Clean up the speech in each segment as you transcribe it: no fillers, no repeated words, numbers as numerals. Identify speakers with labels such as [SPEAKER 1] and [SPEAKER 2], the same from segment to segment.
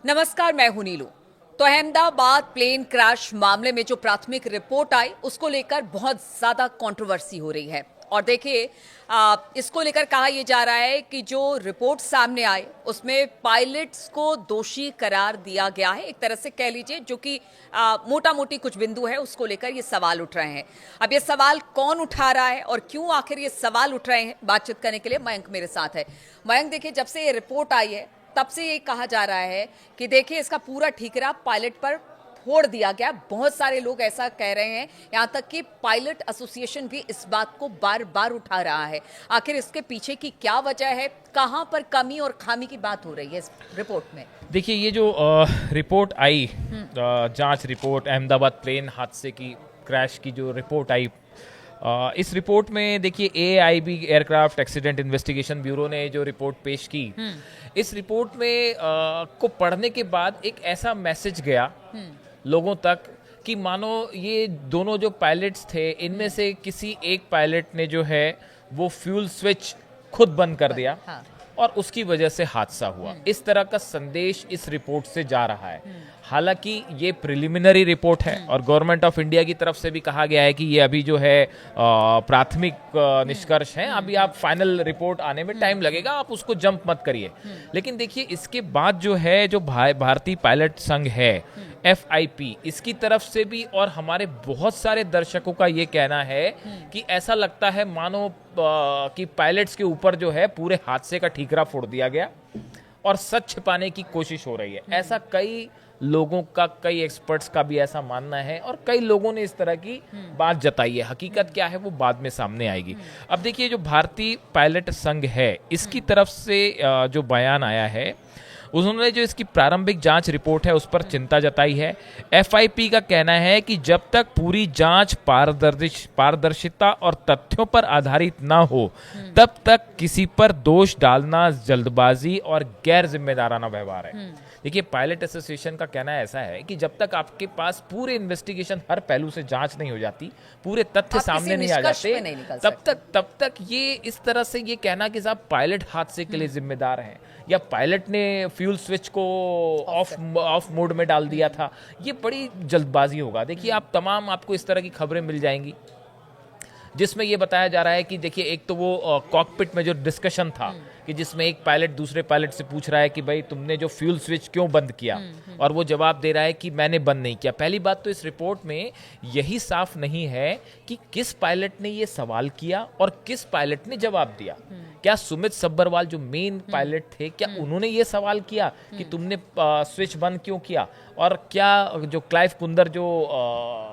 [SPEAKER 1] नमस्कार, मैं हूं नीलू। तो अहमदाबाद प्लेन क्रैश मामले में जो प्राथमिक रिपोर्ट आई उसको लेकर बहुत ज्यादा कंट्रोवर्सी हो रही है। और देखिए, इसको लेकर कहा यह जा रहा है कि जो रिपोर्ट सामने आए उसमें पायलट्स को दोषी करार दिया गया है, एक तरह से कह लीजिए, जो कि मोटा मोटी कुछ बिंदु है उसको लेकर ये सवाल उठ रहे हैं। अब ये सवाल कौन उठा रहा है और क्यों आखिर ये सवाल उठ रहे हैं, बातचीत करने के लिए मयंक मेरे साथ है। मयंक, देखिए, जब से ये रिपोर्ट आई है तब से ये कहा जा रहा है कि देखिए इसका पूरा ठीकरा पायलट पर फोड़ दिया गया। बहुत सारे लोग ऐसा कह रहे हैं, यहां तक कि पायलट एसोसिएशन भी इस बात को बार बार उठा रहा है। आखिर इसके पीछे की क्या वजह है, कहां पर कमी और खामी की बात हो रही है इस रिपोर्ट में?
[SPEAKER 2] देखिए, ये जो रिपोर्ट आई, जांच रिपोर्ट अहमदाबाद प्लेन हादसे की, क्रैश की जो रिपोर्ट आई, इस रिपोर्ट में देखिए AIB aircraft accident investigation bureau ने जो रिपोर्ट पेश की, इस रिपोर्ट में को पढ़ने के बाद एक ऐसा मैसेज गया लोगों तक कि मानो ये दोनों जो पायलट्स थे इनमें से किसी एक पायलट ने जो है वो फ्यूल स्विच खुद बंद कर दिया।
[SPEAKER 1] हाँ।
[SPEAKER 2] और उसकी वजह से हादसा हुआ, इस तरह का संदेश इस रिपोर्ट से जा रहा है। हालांकि ये प्रिलिमिनरी रिपोर्ट है और गवर्नमेंट ऑफ इंडिया की तरफ से भी कहा गया है कि ये अभी जो है प्राथमिक निष्कर्ष है, अभी आप फाइनल रिपोर्ट आने में टाइम लगेगा, आप उसको जंप मत करिए। लेकिन देखिए, इसके बाद जो है जो भारतीय पायलट संघ है FIP, इसकी तरफ से भी और हमारे बहुत सारे दर्शकों का ये कहना है कि ऐसा लगता है मानो कि पायलट्स के ऊपर जो है पूरे हादसे का ठीकरा फोड़ दिया गया और सच छिपाने की कोशिश हो रही है। ऐसा कई लोगों का, कई एक्सपर्ट्स का भी ऐसा मानना है और कई लोगों ने इस तरह की बात जताई है। हकीकत क्या है वो बाद में सामने आएगी। अब देखिए, जो भारतीय पायलट संघ है इसकी तरफ से जो बयान आया है, उन्होंने जो इसकी प्रारंभिक जांच रिपोर्ट है उस पर चिंता जताई है। FIP का कहना है कि जब तक पूरी जांच पारदर्शिता और तथ्यों पर आधारित ना हो तब तक किसी पर दोष डालना जल्दबाजी और गैर जिम्मेदाराना व्यवहार है। देखिए, पायलट एसोसिएशन का कहना ऐसा है कि जब तक आपके पास पूरे इन्वेस्टिगेशन हर पहलू से जांच नहीं हो जाती, पूरे तथ्य सामने नहीं आ जाते, तब तक ये इस तरह से ये कहना कि साहब पायलट हादसे के लिए जिम्मेदार हैं या पायलट ने फ्यूल स्विच को ऑफ मोड में डाल दिया था, ये बड़ी जल्दबाजी होगा। देखिए, आपको इस तरह की खबरें मिल जाएंगी जिसमें ये बताया जा रहा है कि देखिए, एक तो वो कॉकपिट में जो डिस्कशन था कि जिसमें एक पायलट दूसरे पायलट से पूछ रहा है कि भाई तुमने जो फ्यूल स्विच क्यों बंद किया, और वो जवाब दे रहा है कि मैंने बंद नहीं किया। पहली बात तो इस रिपोर्ट में यही साफ नहीं है कि किस पायलट ने ये सवाल किया और किस पायलट ने जवाब दिया। क्या सुमित सब्बरवाल जो मेन पायलट थे, क्या उन्होंने ये सवाल किया कि तुमने स्विच बंद क्यों किया, और क्या जो क्लाइव कुंदर जो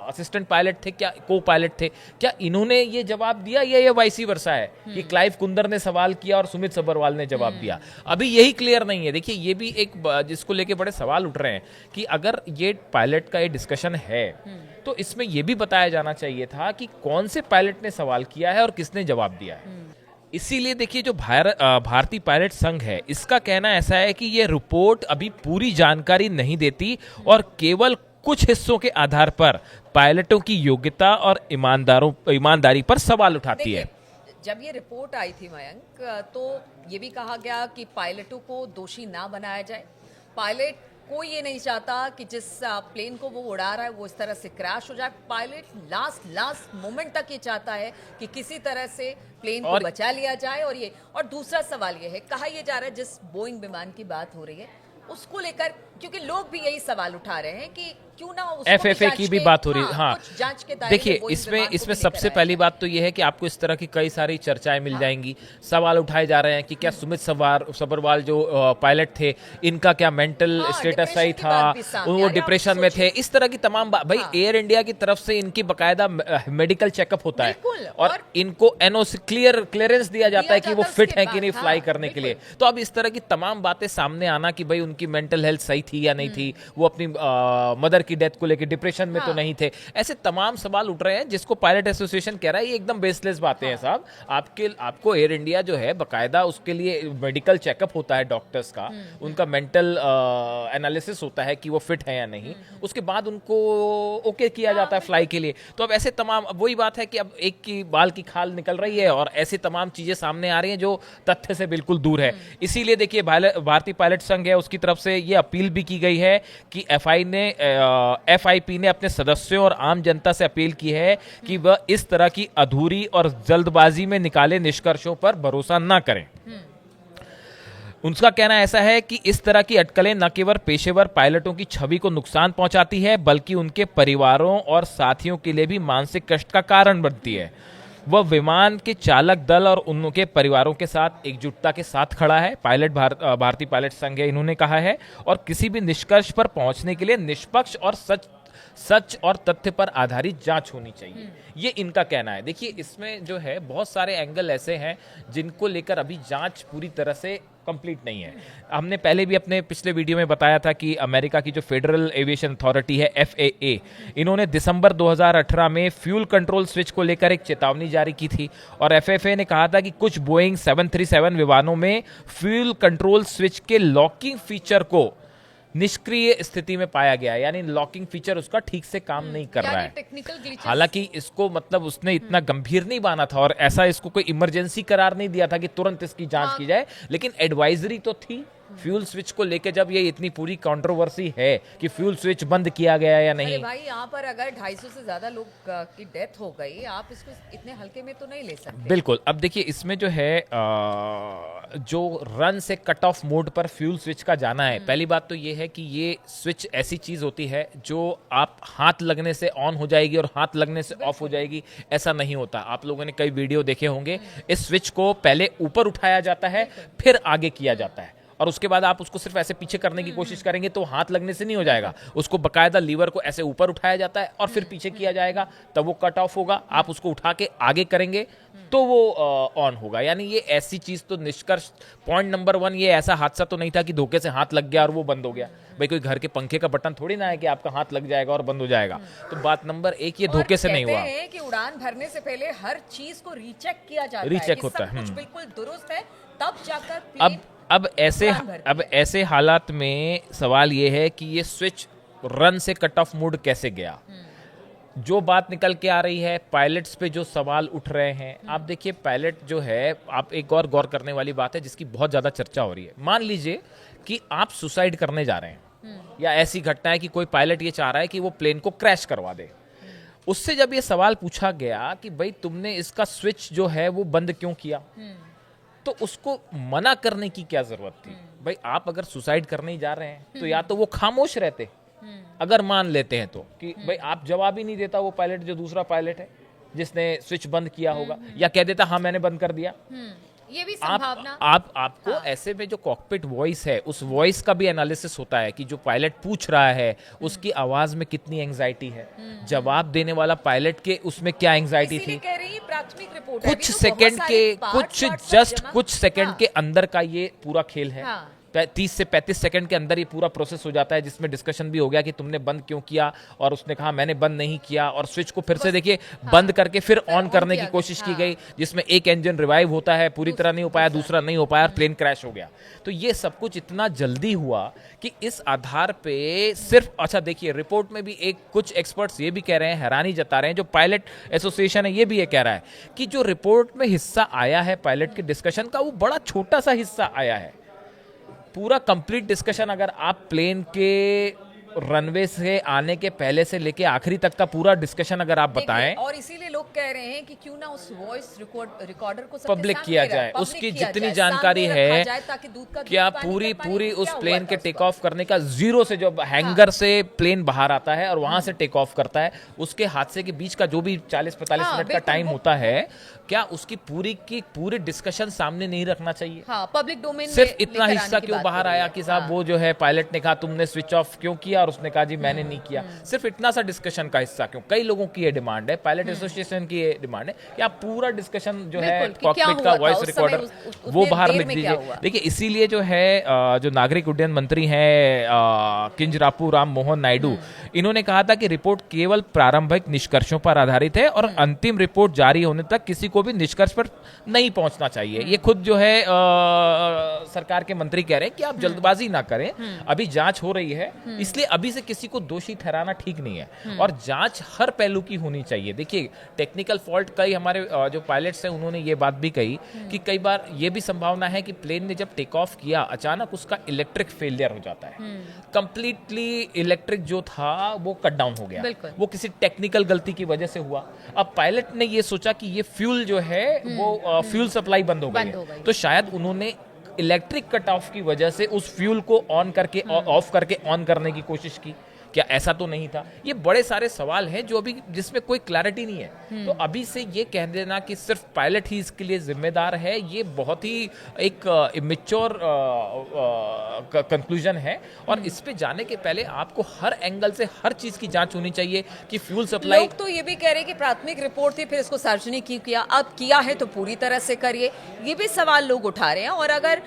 [SPEAKER 2] असिस्टेंट पायलट थे, क्या को पायलट थे, क्या इन्होंने ये जवाब दिया, या ये वाइसी वर्सा है कि क्लाइव कुंदर ने सवाल किया और सुमित सब्बरवाल ने जवाब दिया? अभी यही क्लियर नहीं है। देखिए, ये भी एक जिसको लेके बड़े सवाल उठ रहे हैं कि अगर ये पायलट का ये डिस्कशन है तो इसमें यह भी बताया जाना चाहिए था कि कौन से पायलट ने सवाल किया है और किसने जवाब दिया है। इसीलिए देखिए, जो भारतीय पायलट संघ है इसका कहना ऐसा है कि ये रिपोर्ट अभी पूरी जानकारी नहीं देती और केवल कुछ हिस्सों के आधार पर पायलटों की योग्यता और ईमानदारी पर सवाल उठाती है।
[SPEAKER 1] जब ये रिपोर्ट आई थी मयंक, तो ये भी कहा गया कि पायलटों को दोषी ना बनाया जाए। पायलट कोई ये नहीं चाहता कि जिस प्लेन को वो उड़ा रहा है वो इस तरह से क्रैश हो जाए। पायलट लास्ट मोमेंट तक ये चाहता है कि किसी तरह से प्लेन को बचा लिया जाए। और दूसरा सवाल ये है, कहा यह जा रहा है जिस बोइंग विमान की बात हो रही है उसको लेकर, क्योंकि लोग भी यही सवाल उठा रहे हैं कि क्यों ना
[SPEAKER 2] FFA की भी बात हो रही है। हाँ,
[SPEAKER 1] जांच के दायरे
[SPEAKER 2] देखिए, इसमें सबसे पहली बात तो यह है कि आपको इस तरह की कई सारी चर्चाएं मिल जाएंगी। सवाल उठाए जा रहे हैं कि क्या सुमित सब्बरवाल जो पायलट थे इनका क्या मेंटल स्टेटस सही था, वो डिप्रेशन में थे, इस तरह की तमाम बात। भाई, एयर इंडिया की तरफ से इनकी बाकायदा मेडिकल चेकअप होता है और इनको NOC क्लियरेंस दिया जाता है कि वो फिट है कि नहीं फ्लाई करने के लिए। तो अब इस तरह की तमाम बातें सामने आना कि भाई उनकी मेंटल हेल्थ सही थी या नहीं थी, वो अपनी मदर की डेथ को लेकर डिप्रेशन में तो नहीं थे, ऐसे तमाम सवाल उठ रहे हैं जिसको पायलट एसोसिएशन कह रहा है ये एकदम बेसलेस बातें हैं। साहब, आपको एयर इंडिया जो है बकायदा उसके लिए मेडिकल चेकअप होता है डॉक्टर्स का, उनका मेंटल एनालिसिस होता है कि वो फिट है या नहीं, उसके बाद उनको ओके किया जाता है फ्लाई के लिए। तो अब ऐसे तमाम, वही बात है कि अब एक की बाल की खाल निकल रही है और ऐसी तमाम चीजें सामने आ रही हैं जो तथ्य से बिल्कुल दूर है। इसीलिए देखिए, भारतीय पायलट संघ है उसकी तरफ से ये अपील भी की गई है कि एफआईपी ने अपने सदस्यों और आम जनता से अपील की है कि वह इस तरह की अधूरी और जल्दबाजी में निकाले निष्कर्षों पर भरोसा न करें। उनका कहना ऐसा है कि इस तरह की अटकलें न केवल पेशेवर पायलटों की छवि को नुकसान पहुंचाती है, बल्कि उनके परिवारों और साथियों के लिए भी मानसिक कष्ट का कारण बनती है। वह विमान के चालक दल और उनके परिवारों के साथ एकजुटता के साथ खड़ा है, भारतीय पायलट संघ है, इन्होंने कहा है, और किसी भी निष्कर्ष पर पहुंचने के लिए निष्पक्ष और सच और तथ्य पर आधारित जांच होनी चाहिए। ये इनका कहना है। देखिए, इसमें जो है बहुत सारे एंगल ऐसे हैं जिनको लेकर अभी जांच पूरी तरह से कंप्लीट नहीं है। हमने पहले भी अपने पिछले वीडियो में बताया था कि अमेरिका की जो फेडरल एविएशन अथॉरिटी है FAA, इन्होंने दिसंबर 2018 में फ्यूल कंट्रोल स्विच को लेकर एक चेतावनी जारी की थी और FAA ने कहा था कि कुछ बोइंग 737 विमानों में फ्यूल कंट्रोल स्विच के लॉकिंग फीचर को निष्क्रिय स्थिति में पाया गया है, यानी लॉकिंग फीचर उसका ठीक से काम नहीं कर रहा है। हालांकि इसको मतलब उसने इतना गंभीर नहीं माना था और ऐसा इसको कोई इमरजेंसी करार नहीं दिया था कि तुरंत इसकी जांच की जाए, लेकिन एडवाइजरी तो थी फ्यूल स्विच को लेके। जब ये इतनी पूरी कंट्रोवर्सी है कि फ्यूल स्विच बंद किया गया या नहीं।
[SPEAKER 1] अरे भाई, यहाँ पर अगर 250 से ज्यादा लोग की डेथ हो गई, आप इसको इतने हल्के में तो नहीं ले सकते।
[SPEAKER 2] बिल्कुल। अब देखिए, इसमें जो है जो रन से कट ऑफ मोड पर फ्यूल स्विच का जाना है, पहली बात तो ये है कि ये स्विच ऐसी चीज होती है जो आप हाथ लगने से ऑन हो जाएगी और हाथ लगने से ऑफ हो जाएगी, ऐसा नहीं होता। आप लोगों ने कई वीडियो देखे होंगे, इस स्विच को पहले ऊपर उठाया जाता है, फिर आगे किया जाता है, और उसके बाद आप उसको सिर्फ ऐसे पीछे करने की कोशिश करेंगे तो हाथ लगने से नहीं हो जाएगा। उसको बकायदा लीवर को ऐसे ऊपर उठाया जाता है और फिर पीछे किया जाएगा, तब वो कट ऑफ होगा। आप उसको उठा के आगे करेंगे तो वो ऑन होगा। यानी ये ऐसी चीज, तो निष्कर्ष पॉइंट नंबर 1, ये ऐसा हादसा तो नहीं था कि धोखे से हाथ लग गया और वो बंद हो गया। भाई, कोई घर के पंखे का बटन थोड़ी ना है कि आपका हाथ लग जाएगा और बंद हो जाएगा। तो बात नंबर 1, ये धोखे से नहीं हुआ।
[SPEAKER 1] कहते हैं कि उड़ान भरने से पहले हर चीज को रीचेक किया जाता है,
[SPEAKER 2] रीचेक होता है,
[SPEAKER 1] कुछ बिल्कुल दुरुस्त है, तब जाकर प्लेन
[SPEAKER 2] अब ऐसे हालात में सवाल ये है कि ये स्विच रन से कट ऑफ मोड कैसे गया। जो बात निकल के आ रही है, पायलट्स पे जो सवाल उठ रहे हैं, आप देखिए पायलट जो है, आप एक और गौर करने वाली बात है जिसकी बहुत ज्यादा चर्चा हो रही है। मान लीजिए कि आप सुसाइड करने जा रहे हैं, या ऐसी घटना है कि कोई पायलट ये चाह रहा है कि वो प्लेन को क्रैश करवा दे। उससे जब ये सवाल पूछा गया कि भाई तुमने इसका स्विच जो है वो बंद क्यों किया, तो उसको मना करने की क्या जरूरत थी। भाई, आप अगर सुसाइड करने ही जा रहे हैं तो या तो वो खामोश रहते, अगर मान लेते हैं तो, कि भाई आप जवाब ही नहीं देता वो पायलट, जो दूसरा पायलट है जिसने स्विच बंद किया होगा, या कह देता हाँ मैंने बंद कर दिया।
[SPEAKER 1] ये भी संभावना।
[SPEAKER 2] आपको ऐसे में जो कॉकपिट वॉइस है, उस वॉइस का भी एनालिसिस होता है कि जो पायलट पूछ रहा है उसकी आवाज में कितनी एंजाइटी है, जवाब देने वाला पायलट के उसमें क्या एंजाइटी थी।
[SPEAKER 1] कह रही प्राथमिक रिपोर्ट
[SPEAKER 2] कुछ सेकंड के कुछ सेकंड के अंदर का ये पूरा खेल है। 30 से 35 सेकंड के अंदर ये पूरा प्रोसेस हो जाता है, जिसमें डिस्कशन भी हो गया कि तुमने बंद क्यों किया, और उसने कहा मैंने बंद नहीं किया, और स्विच को फिर से देखिए बंद करके फिर ऑन करने की कोशिश की गई, जिसमें एक इंजन रिवाइव होता है, पूरी तरह नहीं हो पाया, दूसरा नहीं हो पाया और प्लेन क्रैश हो गया। तो ये सब कुछ इतना जल्दी हुआ कि इस आधार पे सिर्फ, अच्छा देखिए रिपोर्ट में भी कुछ एक्सपर्ट्स ये भी कह रहे हैं, हैरानी जता रहे हैं, जो पायलट एसोसिएशन है ये भी ये कह रहा है कि जो रिपोर्ट में हिस्सा आया है पायलट के डिस्कशन का, वो बड़ा छोटा सा हिस्सा आया है। पूरा कंप्लीट डिस्कशन अगर आप प्लेन के रनवे से आने के पहले से लेके आखिरी तक का पूरा डिस्कशन अगर आप बताएं,
[SPEAKER 1] और इसीलिए लोग कह रहे हैं कि क्यों ना उस वॉइस रिकॉर्डर को
[SPEAKER 2] पब्लिक किया जाए, उसकी जितनी जानकारी है, क्या पूरी उस प्लेन के टेक ऑफ करने का, जीरो से जो हैंगर से प्लेन बाहर आता है और वहां से टेक ऑफ करता है, उसके हादसे के बीच का जो भी 40-45 मिनट का टाइम होता है, क्या उसकी पूरी डिस्कशन सामने नहीं रखना चाहिए।
[SPEAKER 1] पब्लिक डोमेन
[SPEAKER 2] सिर्फ इतना हिस्सा क्यों बाहर आया कि साहब वो जो है पायलट ने कहा तुमने स्विच ऑफ क्यों किया, और उसने कहा जी मैंने नहीं किया। सिर्फ इतना सा डिस्कशन का हिस्सा क्यों। कई लोगों की ये डिमांड है, पायलट एसोसिएशन की ये डिमांड है कि आप पूरा डिस्कशन जो है कॉकपिट का वॉइस रिकॉर्डर वो बाहर लिख दीजिए। देखिए, इसीलिए जो है जो नागरिक उड्डयन मंत्री हैं किंजरापू राम मोहन नायडू, इन्होंने कहा था कि रिपोर्ट केवल प्रारंभिक निष्कर्षों पर आधारित है और अंतिम रिपोर्ट जारी होने तक किसी को भी निष्कर्ष पर नहीं पहुंचना चाहिए। ये खुद जो है सरकार के मंत्री कह रहे हैं कि आप जल्दबाजी ना करें, अभी जांच हो रही है, इसलिए अभी से किसी को दोषी ठहराना ठीक नहीं है और जांच हर पहलू की होनी चाहिए। देखिए, टेक्निकल फॉल्ट कई हमारे जो पायलट्स हैं उन्होंने ये बात भी कही कि कई बार ये भी संभावना है कि प्लेन ने जब टेक ऑफ किया अचानक उसका इलेक्ट्रिक फेलियर हो जाता है, कंप्लीटली इलेक्ट्रिक जो था वो कट डाउन हो गया, वो किसी टेक्निकल गलती की वजह से हुआ। अब पायलट ने ये सोचा कि ये फ्यूल जो है वो फ्यूल सप्लाई बंद हो गई है, तो शायद उन्होंने इलेक्ट्रिक कट ऑफ की वजह से उस फ्यूल को ऑन करके ऑफ करके ऑन करने की कोशिश की। क्या ऐसा तो नहीं था? ये बड़े सारे सवाल हैं जो अभी जिसमें कोई क्लैरिटी नहीं है। तो अभी से ये कह देना कि सिर्फ पायलट ही इसके लिए जिम्मेदार है, ये बहुत ही एक इमेच्योर कंक्लूजन है और इस पे जाने के पहले आपको हर एंगल से हर चीज की जांच होनी चाहिए कि फ्यूल सप्लाई।
[SPEAKER 1] लोग तो ये भी कह रहे हैं कि प्राथमिक रिपोर्ट थी, फिर इसको सार्वजनिक क्यों किया? अब किया है तो पूरी तरह से करिए, ये भी सवाल लोग उठा रहे हैं। और अगर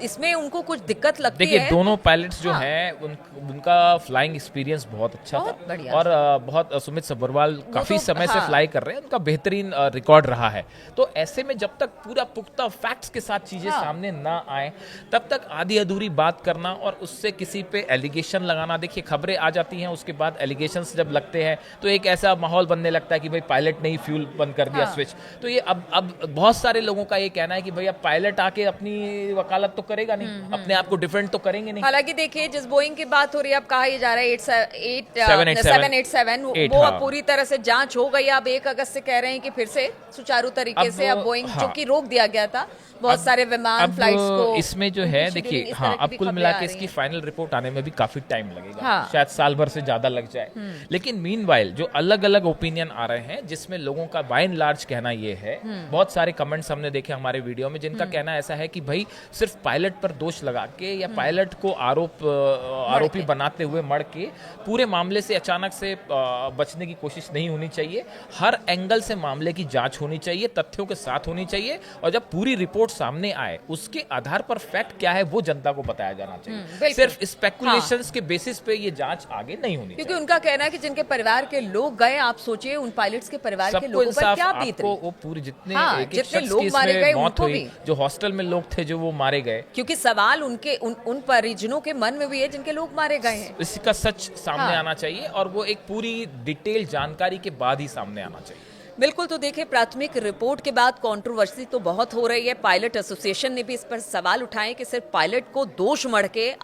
[SPEAKER 1] इसमें उनको कुछ दिक्कत लगती है,
[SPEAKER 2] देखिए दोनों पायलट्स जो हैं उनका फ्लाइंग एक्सपीरियंस बहुत अच्छा था और बहुत सुमित सब्बरवाल काफी समय से फ्लाई कर रहे हैं, उनका बेहतरीन रिकॉर्ड रहा है। तो ऐसे में जब तक पूरा पुख्ता फैक्ट्स के साथ चीजें सामने ना आए तब तक आधी अधूरी बात करना और उससे किसी पे एलिगेशन लगाना, देखिए खबरें आ जाती हैं उसके बाद एलिगेशंस जब लगते हैं तो एक ऐसा माहौल बनने लगता है कि भाई पायलट ने ही फ्यूल बंद कर दिया स्विच। तो ये अब बहुत सारे लोगोों का ये कहना है कि भैया पायलट आके अपनी वकालत तो करेगा नहीं, अपने आप को डिफेंड तो करेंगे नहीं।
[SPEAKER 1] हालांकि देखिए जिस बोइंग की बात हो रही है, अब कहा जा रहा है 787 वो अब पूरी तरह से जांच हो गई। अब 1 अगस्त से कह रहे हैं कि फिर से सुचारू तरीके से अब बोइंग जो कि रोक दिया गया था बहुत सारे विमान फ्लाइट्स को,
[SPEAKER 2] इसमें जो है देखिए अब कुल मिला के इसकी फाइनल रिपोर्ट आने में भी काफी टाइम लगेगा, शायद साल भर से ज्यादा लग जाए। लेकिन मीनवाइल जो अलग अलग ओपिनियन आ रहे हैं जिसमें लोगों का बाय एंड लार्ज कहना ये है, बहुत सारे कमेंट्स हमने देखे हमारे वीडियो में जिनका कहना ऐसा है कि भाई सिर्फ पायलट पर दोष लगा के या पायलट को आरोपी बनाते हुए मर के पूरे मामले से अचानक से बचने की कोशिश नहीं होनी चाहिए। हर एंगल से मामले की जांच होनी चाहिए, तथ्यों के साथ होनी चाहिए और जब पूरी रिपोर्ट सामने आए उसके आधार पर फैक्ट क्या है वो जनता को बताया जाना चाहिए। सिर्फ स्पेकुलेशंस के बेसिस पे ये जांच आगे नहीं होनी
[SPEAKER 1] क्योंकि उनका कहना है कि जिनके परिवार के लोग गए, आप सोचिए उन पायलट्स के परिवार के लोगों पर क्या बीत रही,
[SPEAKER 2] वो पूरे जितने
[SPEAKER 1] जितने लोग मारे गए उनको भी,
[SPEAKER 2] जो हॉस्टल में लोग थे जो वो मारे गए,
[SPEAKER 1] क्योंकि सवाल उनके उन परिजनों के मन में भी है जिनके लोग मारे गए हैं।
[SPEAKER 2] इसका सच सामने आना चाहिए और वो एक पूरी डिटेल जानकारी के बाद ही सामने आना चाहिए।
[SPEAKER 1] बिल्कुल। तो देखिए प्राथमिक रिपोर्ट के बाद कंट्रोवर्सी तो बहुत हो रही है। पायलट एसोसिएशन ने भी इस पर सवाल उठाए कि सिर्फ पायलट को दोष मढ़ के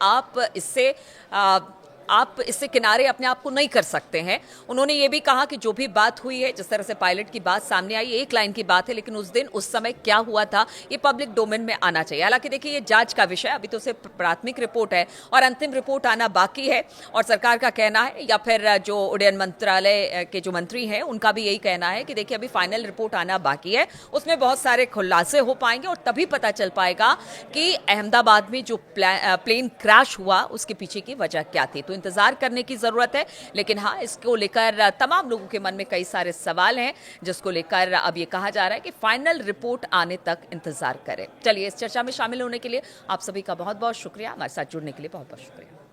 [SPEAKER 1] आप इससे किनारे अपने आप को नहीं कर सकते हैं। उन्होंने ये भी कहा कि जो भी बात हुई है, जिस तरह से पायलट की बात सामने आई, एक लाइन की बात है, लेकिन उस दिन उस समय क्या हुआ था ये पब्लिक डोमेन में आना चाहिए। हालांकि देखिए ये जांच का विषय, अभी तो सिर्फ प्राथमिक रिपोर्ट है और अंतिम रिपोर्ट आना बाकी है। और सरकार का कहना है या फिर जो उड्डयन मंत्रालय के जो मंत्री हैं उनका भी यही कहना है कि देखिए अभी फाइनल रिपोर्ट आना बाकी है, उसमें बहुत सारे खुलासे हो पाएंगे और तभी पता चल पाएगा कि अहमदाबाद में जो प्लेन क्रैश हुआ उसके पीछे की वजह क्या थी। तो इंतजार करने की जरूरत है। लेकिन हाँ, इसको लेकर तमाम लोगों के मन में कई सारे सवाल हैं जिसको लेकर अब ये कहा जा रहा है कि फाइनल रिपोर्ट आने तक इंतजार करें। चलिए, इस चर्चा में शामिल होने के लिए आप सभी का बहुत बहुत शुक्रिया, हमारे साथ जुड़ने के लिए बहुत बहुत शुक्रिया।